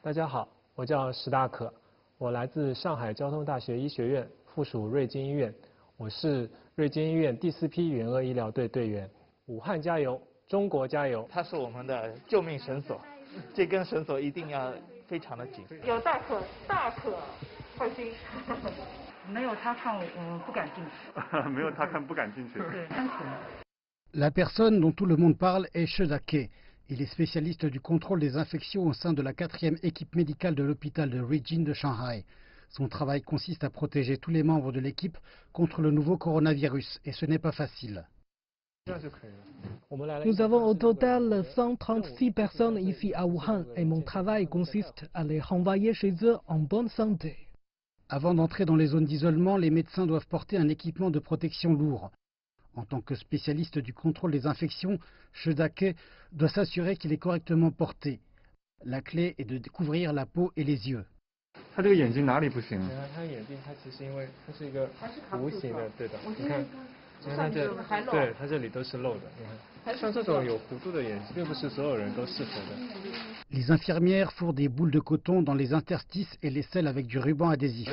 大家好，我叫石大可，我来自上海交通大学医学院，附属瑞金医院。我是瑞金医院第4批援鄂医疗队队员。武汉加油，中国加油！它是我们的救命绳索，这根绳索一定要非常的紧。有大可放心。没有他看我不敢进去。没有他看不敢进去。对，安全。La personne dont tout le monde parle est Shedake. Il est spécialiste du contrôle des infections au sein de la 4e équipe médicale de l'hôpital de Ruijin de Shanghai. Son travail consiste à protéger tous les membres de l'équipe contre le nouveau coronavirus, et ce n'est pas facile. Nous avons au total 136 personnes ici à Wuhan et mon travail consiste à les renvoyer chez eux en bonne santé. Avant d'entrer dans les zones d'isolement, les médecins doivent porter un équipement de protection lourd. En tant que spécialiste du contrôle des infections, Shedake doit s'assurer qu'il est correctement porté. La clé est de couvrir la peau et les yeux. 他这个眼睛哪里不行？他眼镜它其实因为它是一个弧形的，对的，你看它对它这里都是漏的，你看像这种有弧度的眼镜，并不是所有人都适合的。Les infirmières fourrent des boules de coton dans les interstices et les scellent avec du ruban adhésif.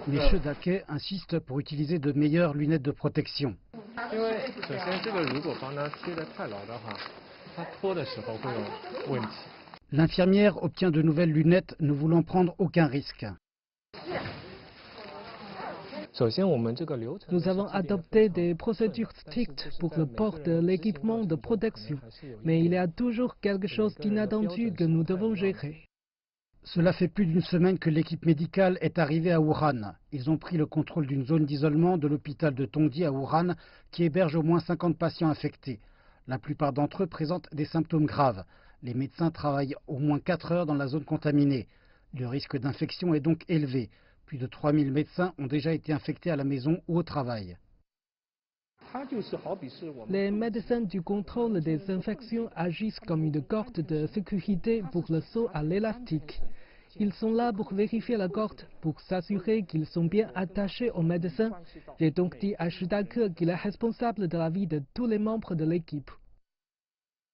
Mais Shedake insiste pour utiliser de meilleures lunettes de protection. 因为首先这个如果帮它贴得太牢的话，它脱的时候会有问题。L'infirmière obtient de nouvelles lunettes, ne voulant prendre aucun risque. Nous avons adopté des procédures strictes pour le port de l'équipement de protection, mais il y a toujours quelque chose d'inattendu que nous devons gérer. Cela fait plus d'une semaine que l'équipe médicale est arrivée à Wuhan. Ils ont pris le contrôle d'une zone d'isolement de l'hôpital de Tongji à Wuhan qui héberge au moins 50 patients infectés. La plupart d'entre eux présentent des symptômes graves. Les médecins travaillent au moins 4 heures dans la zone contaminée. Le risque d'infection est donc élevé. Plus de 3000 médecins ont déjà été infectés à la maison ou au travail. Les médecins du contrôle des infections agissent comme une corde de sécurité pour le saut à l'élastique. Ils sont là pour vérifier la corde, pour s'assurer qu'ils sont bien attachés aux médecins. J'ai donc dit à Shedake qu'il est responsable de la vie de tous les membres de l'équipe.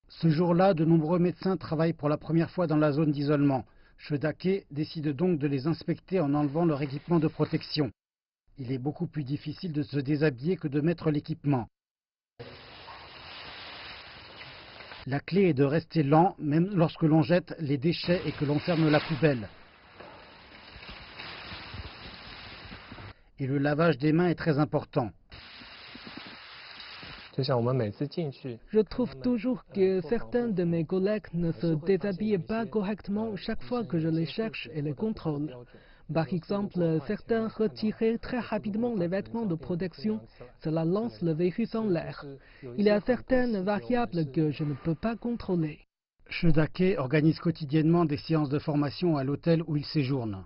Ce jour-là, de nombreux médecins travaillent pour la première fois dans la zone d'isolement. Shedake décide donc de les inspecter en enlevant leur équipement de protection. Il est beaucoup plus difficile de se déshabiller que de mettre l'équipement. La clé est de rester lent, même lorsque l'on jette les déchets et que l'on ferme la poubelle. Et le lavage des mains est très important. Je trouve toujours que certains de mes collègues ne se déshabillent pas correctement chaque fois que je les cherche et les contrôle. Par exemple, certains retiraient très rapidement les vêtements de protection. Cela lance le virus en l'air. Il y a certaines variables que je ne peux pas contrôler. Shedake organise quotidiennement des séances de formation à l'hôtel où il séjourne.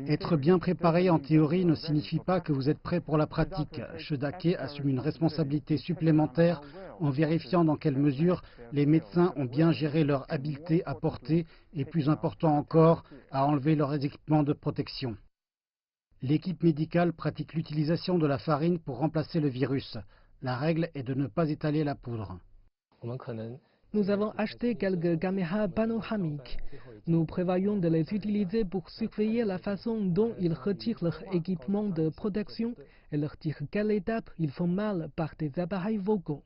Être bien préparé en théorie ne signifie pas que vous êtes prêt pour la pratique. Shedake assume une responsabilité supplémentaire en vérifiant dans quelle mesure les médecins ont bien géré leur habileté à porter et, plus important encore, à enlever leurs équipements de protection. L'équipe médicale pratique l'utilisation de la farine pour remplacer le virus. La règle est de ne pas étaler la poudre. Nous avons acheté quelques caméras panoramiques. Nous prévoyons de les utiliser pour surveiller la façon dont ils retirent leur équipement de protection et leur dire quelle étape ils font mal par des appareils vocaux.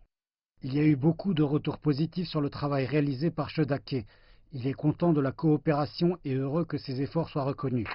Il y a eu beaucoup de retours positifs sur le travail réalisé par Shedake. Il est content de la coopération et heureux que ses efforts soient reconnus.